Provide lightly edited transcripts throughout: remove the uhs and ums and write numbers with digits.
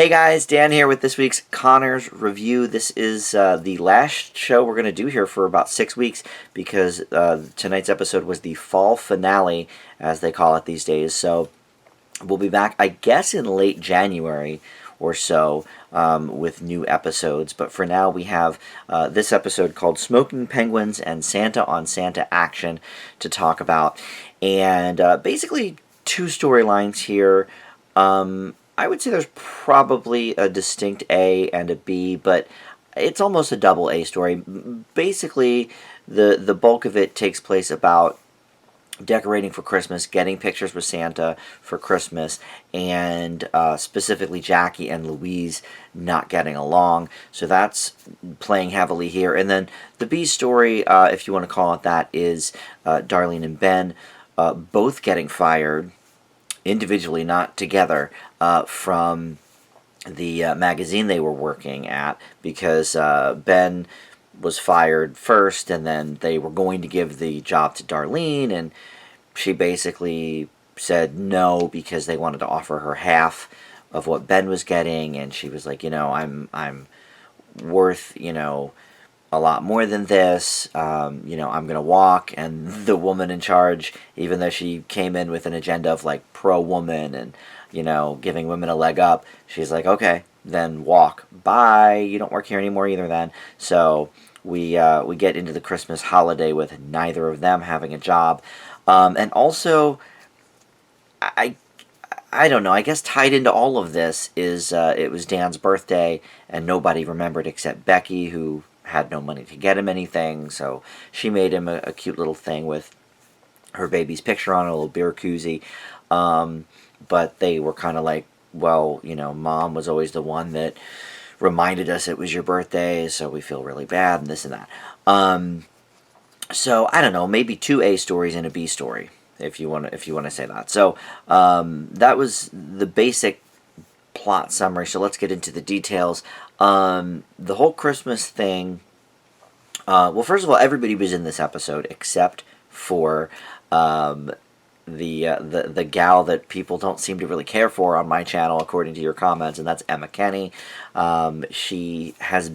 Hey guys, Dan here with this week's Connors Review. This is the last show we're going to do here for about 6 weeks because tonight's episode was the fall finale, as they call it these days. So we'll be back, I guess, in late January or so with new episodes. But for now, we have this episode called Smoking Penguins and Santa on Santa Action to talk about. And basically, two storylines here. I would say there's probably a distinct A and a B, but it's almost a double A story. Basically, the bulk of it takes place about decorating for Christmas, getting pictures with Santa for Christmas, and specifically Jackie and Louise not getting along. So that's playing heavily here. And then the B story, if you want to call it that, is Darlene and Ben both getting fired individually, not together, from the magazine they were working at, because Ben was fired first, and then they were going to give the job to Darlene, and she basically said no because they wanted to offer her half of what Ben was getting, and she was like, I'm worth, a lot more than this, I'm going to walk. And the woman in charge, even though she came in with an agenda of like pro-woman and, giving women a leg up, she's like, okay, then walk. Bye. You don't work here anymore either then. So we get into the Christmas holiday with neither of them having a job. And also, I don't know, I guess tied into all of this is it was Dan's birthday, and nobody remembered except Becky, who had no money to get him anything, so she made him a cute little thing with her baby's picture on it, a little beer koozie. But they were kind of like, well, Mom was always the one that reminded us it was your birthday, so we feel really bad, and this and that. So I don't know, maybe two A stories and a B story, if you want to say that. So that was the basic plot summary. So let's get into the details. The whole Christmas thing. Well, first of all, everybody was in this episode except for the gal that people don't seem to really care for on my channel, according to your comments, and that's Emma Kenny. She has,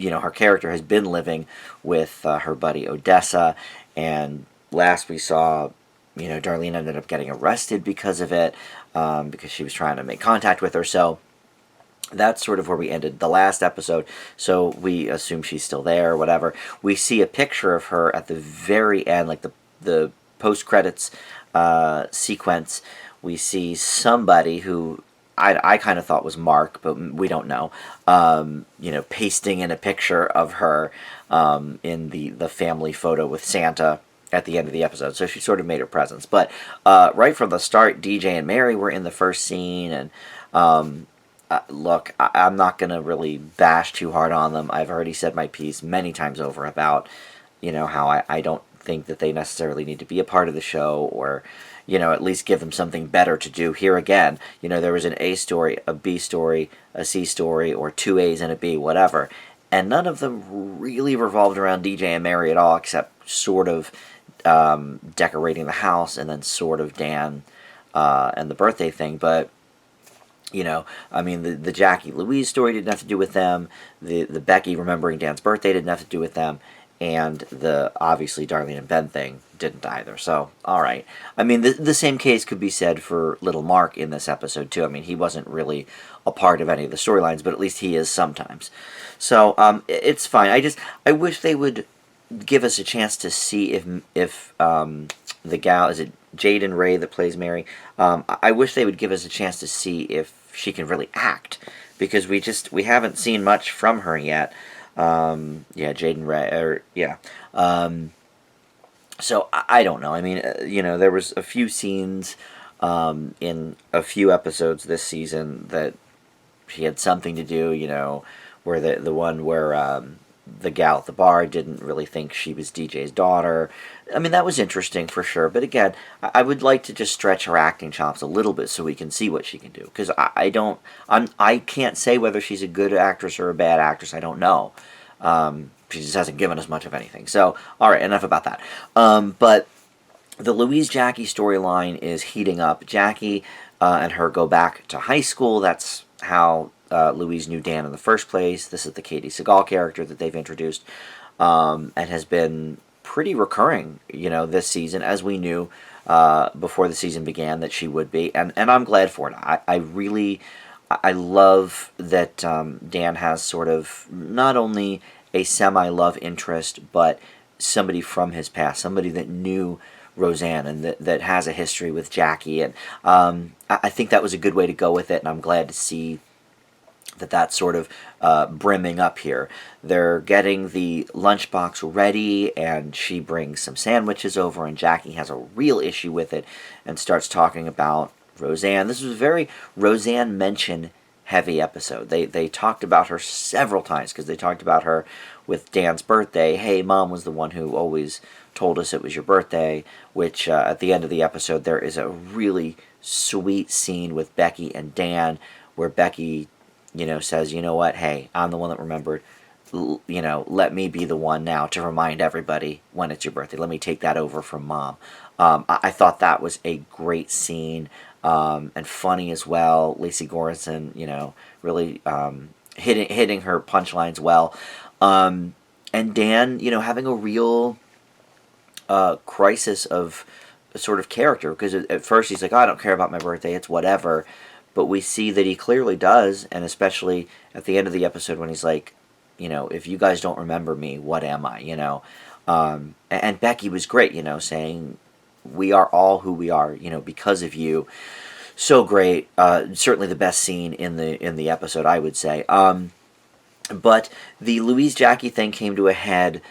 her character has been living with her buddy Odessa, and last we saw, Darlene ended up getting arrested because of it, because she was trying to make contact with her. So that's sort of where we ended the last episode, so we assume she's still there or whatever. We see a picture of her at the very end, like the post-credits sequence. We see somebody who I kind of thought was Mark, but we don't know, pasting in a picture of her in the family photo with Santa at the end of the episode. So she sort of made her presence. But right from the start, DJ and Mary were in the first scene, and look, I'm not going to really bash too hard on them. I've already said my piece many times over about, how I don't think that they necessarily need to be a part of the show, or, at least give them something better to do. Here again, there was an A story, a B story, a C story, or two A's and a B, whatever. And none of them really revolved around DJ and Mary at all, except sort of decorating the house, and then sort of Dan and the birthday thing. But the Jackie Louise story didn't have to do with them. The Becky remembering Dan's birthday didn't have to do with them. And the, obviously, Darlene and Ben thing didn't either. So, alright. The same case could be said for little Mark in this episode, too. He wasn't really a part of any of the storylines, but at least he is sometimes. So, it's fine. I wish they would give us a chance to see if the gal, is it Jaden Ray that plays Mary? I wish they would give us a chance to see if she can really act, because we haven't seen much from her yet. Jaden Ray, so I don't know. There was a few scenes in a few episodes this season that she had something to do, where the one where the gal at the bar didn't really think she was DJ's daughter. That was interesting for sure, but again, I would like to just stretch her acting chops a little bit so we can see what she can do, because I can't say whether she's a good actress or a bad actress. I don't know. She just hasn't given us much of anything. So, alright, enough about that. But the Louise-Jackie storyline is heating up. Jackie and her go back to high school. That's how Louise knew Dan in the first place. This is the Katie Seagal character that they've introduced, and has been pretty recurring, this season, as we knew before the season began that she would be, and I'm glad for it. I love that Dan has sort of not only a semi-love interest, but somebody from his past, somebody that knew Roseanne and that has a history with Jackie, and I think that was a good way to go with it, and I'm glad to see that that's sort of brimming up here. They're getting the lunchbox ready, and she brings some sandwiches over, and Jackie has a real issue with it and starts talking about Roseanne. This was a very Roseanne mention heavy episode. They talked about her several times, because they talked about her with Dan's birthday. Hey, Mom was the one who always told us it was your birthday, which at the end of the episode there is a really sweet scene with Becky and Dan where Becky says, you know what, hey, I'm the one that remembered, let me be the one now to remind everybody when it's your birthday. Let me take that over from Mom. I thought that was a great scene, and funny as well. Lacey Goranson, really hitting her punchlines well. And Dan, having a real crisis of sort of character, because at first he's like, oh, I don't care about my birthday, it's whatever. But we see that he clearly does, and especially at the end of the episode when he's like, if you guys don't remember me, what am I, and Becky was great, saying, we are all who we are, because of you. So great. Certainly the best scene in the episode, I would say. But the Louise Jackie thing came to a head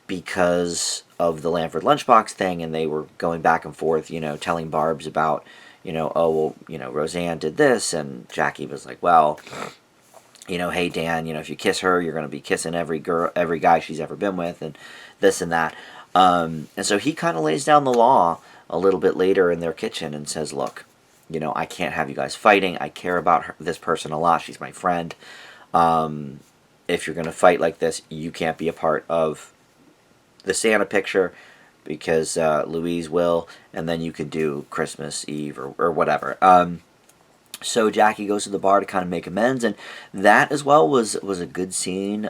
because of the Lanford lunchbox thing, and they were going back and forth, telling Barb's about, oh, well, Roseanne did this, and Jackie was like, well, hey, Dan, if you kiss her, you're going to be kissing every guy she's ever been with, and this and that. And so he kind of lays down the law a little bit later in their kitchen and says, look, I can't have you guys fighting. I care about this person a lot. She's my friend. If you're going to fight like this, you can't be a part of the Santa picture, because Louise will, and then you could do Christmas Eve or whatever. So Jackie goes to the bar to kind of make amends, and that as well was a good scene.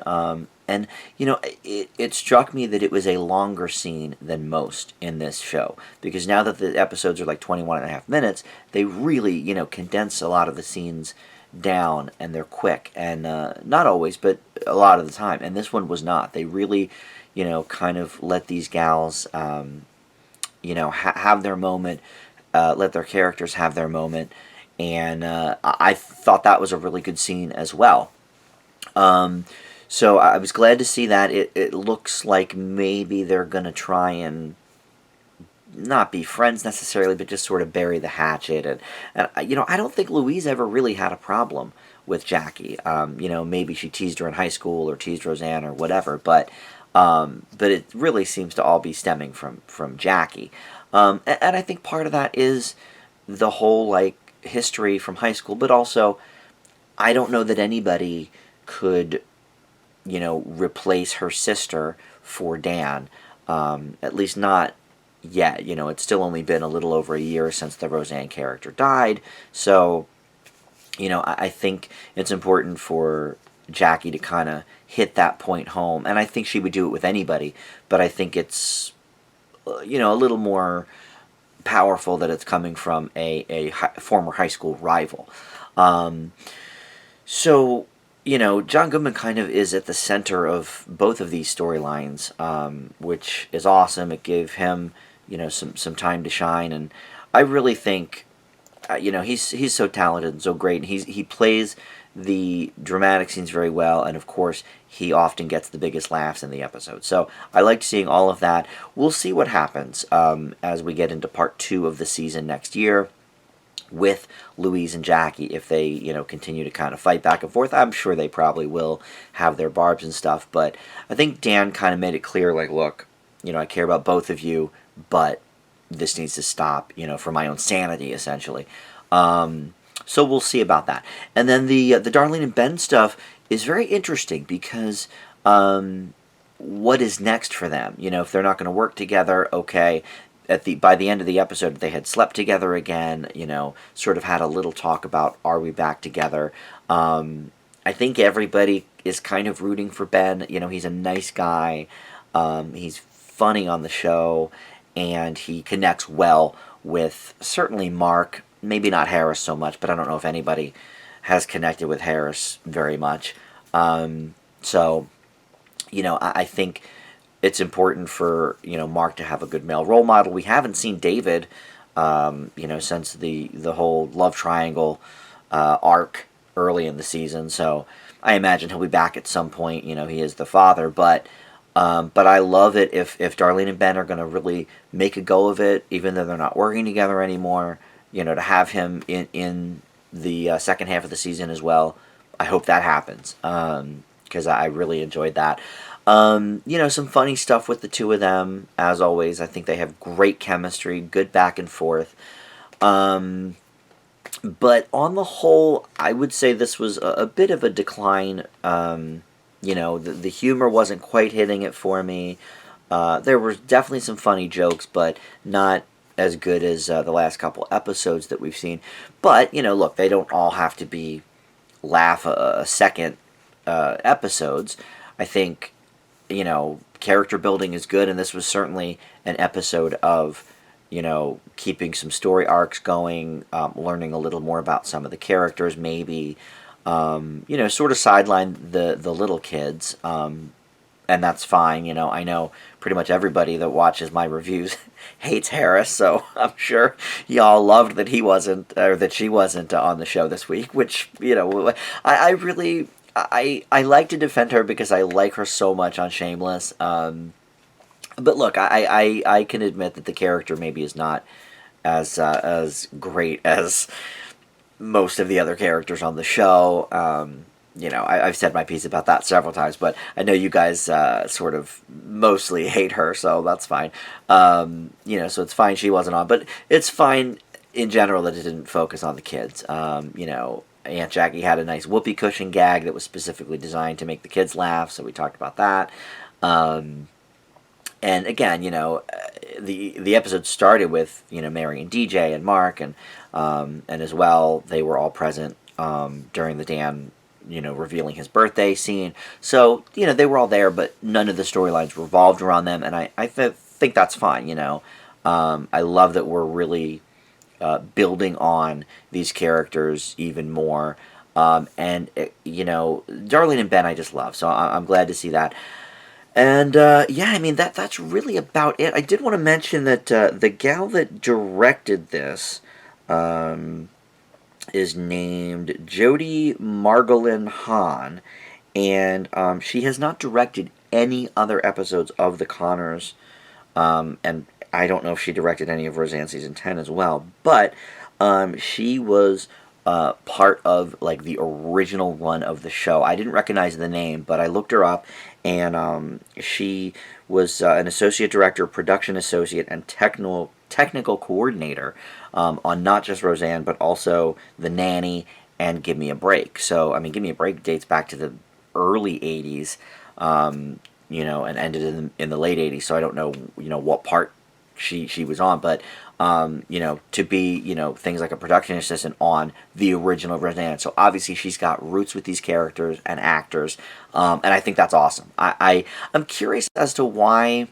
And it struck me that it was a longer scene than most in this show, because now that the episodes are like 21.5 minutes, they really condense a lot of the scenes down, and they're quick, and not always, but a lot of the time. And this one was not. They really kind of let these gals, have their moment, let their characters have their moment, and I thought that was a really good scene as well. So I was glad to see that. It looks like maybe they're going to try and not be friends necessarily, but just sort of bury the hatchet. And I don't think Louise ever really had a problem with Jackie. Maybe she teased her in high school or teased Roseanne or whatever, but it really seems to all be stemming from Jackie. And I think part of that is the whole, history from high school, but also I don't know that anybody could, replace her sister for Dan, at least not yet. It's still only been a little over a year since the Roseanne character died, so, I think it's important for Jackie to kind of hit that point home, and I think she would do it with anybody, but I think it's, a little more powerful that it's coming from a former high school rival. So, John Goodman kind of is at the center of both of these storylines, which is awesome. It gave him, some time to shine, and I really think, he's so talented and so great, and he plays the dramatic scenes very well, and of course he often gets the biggest laughs in the episode. So I liked seeing all of that. We'll see what happens as we get into part 2 of the season next year with Louise and Jackie. If they continue to kind of fight back and forth, I'm sure they probably will have their barbs and stuff, but I think Dan kind of made it clear, look, I care about both of you, but this needs to stop, for my own sanity, essentially. So we'll see about that. And then the Darlene and Ben stuff is very interesting, because what is next for them? If they're not going to work together, okay. by the end of the episode, they had slept together again. Sort of had a little talk about, are we back together? I think everybody is kind of rooting for Ben. He's a nice guy. He's funny on the show, and he connects well with certainly Mark. Maybe not Harris so much, but I don't know if anybody has connected with Harris very much. So, I think it's important for, Mark to have a good male role model. We haven't seen David, since the whole love triangle arc early in the season. So I imagine he'll be back at some point. He is the father, but I love it if Darlene and Ben are going to really make a go of it, even though they're not working together anymore. To have him in the second half of the season as well. I hope that happens, because I really enjoyed that. Some funny stuff with the two of them, as always. I think they have great chemistry, good back and forth. But on the whole, I would say this was a bit of a decline. The humor wasn't quite hitting it for me. There were definitely some funny jokes, but not as good as the last couple episodes that we've seen. But, look, they don't all have to be laugh a second episodes. I think, character building is good, and this was certainly an episode of, keeping some story arcs going, learning a little more about some of the characters, maybe, sort of sideline the little kids, and that's fine. I know pretty much everybody that watches my reviews hates Harris, so I'm sure y'all loved that he wasn't, or that she wasn't on the show this week, which, I really, I like to defend her because I like her so much on Shameless. But look, I can admit that the character maybe is not as great as most of the other characters on the show. I've said my piece about that several times, but I know you guys sort of mostly hate her, so that's fine. So it's fine she wasn't on, but it's fine in general that it didn't focus on the kids. Aunt Jackie had a nice whoopee cushion gag that was specifically designed to make the kids laugh, so we talked about that. And again, the episode started with, Mary and DJ and Mark, and as well, they were all present during the Dan, revealing his birthday scene. So, they were all there, but none of the storylines revolved around them, and I think that's fine, I love that we're really building on these characters even more. Darlene and Ben I just love, so I'm glad to see that. And, that's really about it. I did want to mention that the gal that directed this is named Jody Margolin Hahn, and she has not directed any other episodes of The Conners, and I don't know if she directed any of Roseanne Season 10 as well, but she was part of the original run of the show. I didn't recognize the name, but I looked her up, and she was an associate director, production associate, and technical coordinator on not just Roseanne, but also The Nanny and Give Me a Break. So, Give Me a Break dates back to the early 80s, and ended in the late 80s, so I don't know, what part she was on, but to be, things like a production assistant on the original Roseanne. So obviously she's got roots with these characters and actors, and I think that's awesome. I'm curious as to why,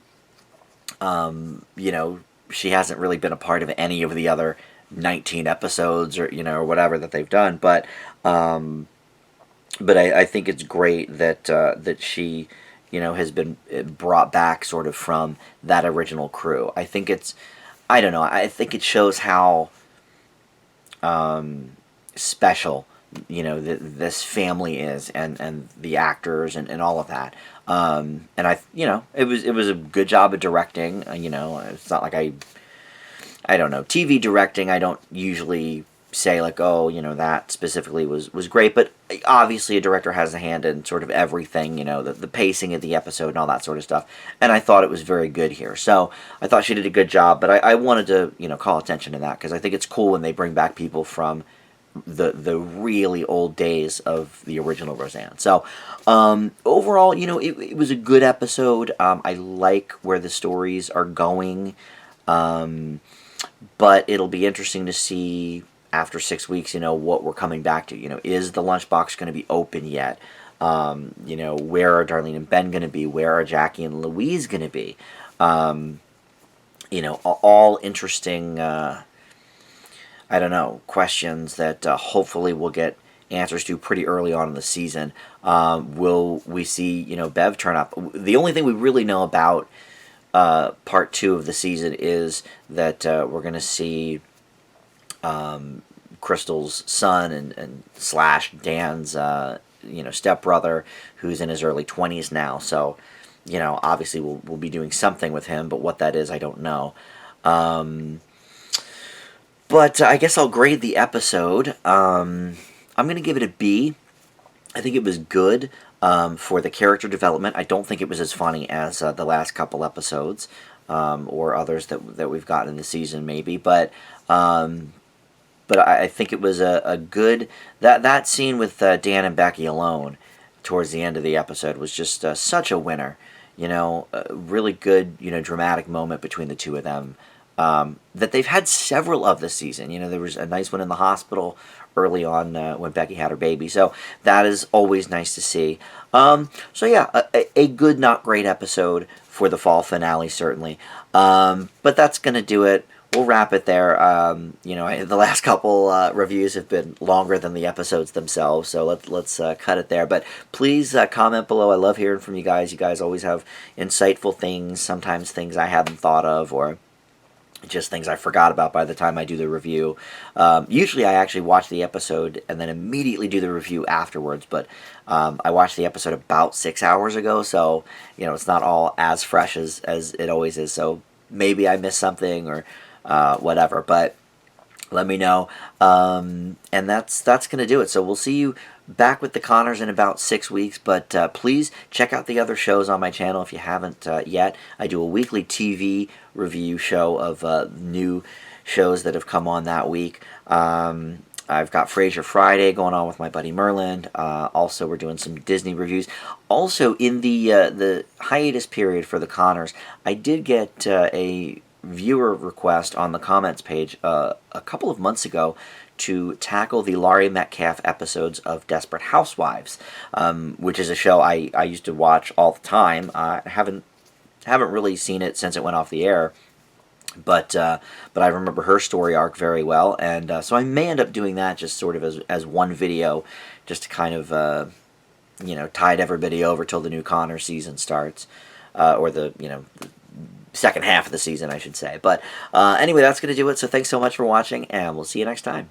she hasn't really been a part of any of the other 19 episodes or, or whatever that they've done, but I think it's great that she, has been brought back sort of from that original crew. I think I don't know, I think it shows how special, this family is, and the actors and all of that. And it was a good job of directing. It's not like I don't know, TV directing, I don't usually say that specifically was great, but obviously a director has a hand in sort of everything, the pacing of the episode and all that sort of stuff, and I thought it was very good here. So I thought she did a good job, but I wanted to, call attention to that, because I think it's cool when they bring back people from the really old days of the original Roseanne. So overall, it was a good episode. I like where the stories are going. But it'll be interesting to see after 6 weeks, what we're coming back to. Is the lunchbox going to be open yet? Where are Darlene and Ben going to be? Where are Jackie and Louise going to be? All interesting, I don't know, questions that hopefully we'll get answers to pretty early on in the season. Will we see, Bev turn up? The only thing we really know about part 2 of the season is that we're going to see Crystal's son and slash Dan's stepbrother, who's in his early 20s now. So obviously we'll be doing something with him, but what that is, I don't know. But I guess I'll grade the episode. I'm going to give it a B. I think it was good for the character development. I don't think it was as funny as the last couple episodes or others that we've gotten in the season, maybe. But I think it was a good... That scene with Dan and Becky alone towards the end of the episode was just such a winner. A really good, dramatic moment between the two of them that they've had several of this season. There was a nice one in the hospital early on when Becky had her baby. So that is always nice to see. So yeah, a good, not great episode for the fall finale, certainly. But that's going to do it. We'll wrap it there. The last couple reviews have been longer than the episodes themselves, so let's cut it there. But please comment below. I love hearing from you guys. You guys always have insightful things, sometimes things I hadn't thought of, or just things I forgot about by the time I do the review. Usually I actually watch the episode and then immediately do the review afterwards, but I watched the episode about 6 hours ago, so it's not all as fresh as it always is, so maybe I missed something or whatever, but let me know. And that's going to do it. So we'll see you back with the Connors in about 6 weeks, but please check out the other shows on my channel if you haven't yet. I do a weekly TV review show of new shows that have come on that week. I've got Frasier Friday going on with my buddy Merlin. Also, we're doing some Disney reviews. Also, in the hiatus period for the Connors, I did get a viewer request on the comments page a couple of months ago to tackle the Laurie Metcalf episodes of Desperate Housewives, which is a show I used to watch all the time. I haven't really seen it since it went off the air, but I remember her story arc very well, and so I may end up doing that just sort of as one video, just to kind of tide everybody over till the new Connor season starts, or the second half of the season, I should say. But anyway, that's going to do it. So thanks so much for watching, and we'll see you next time.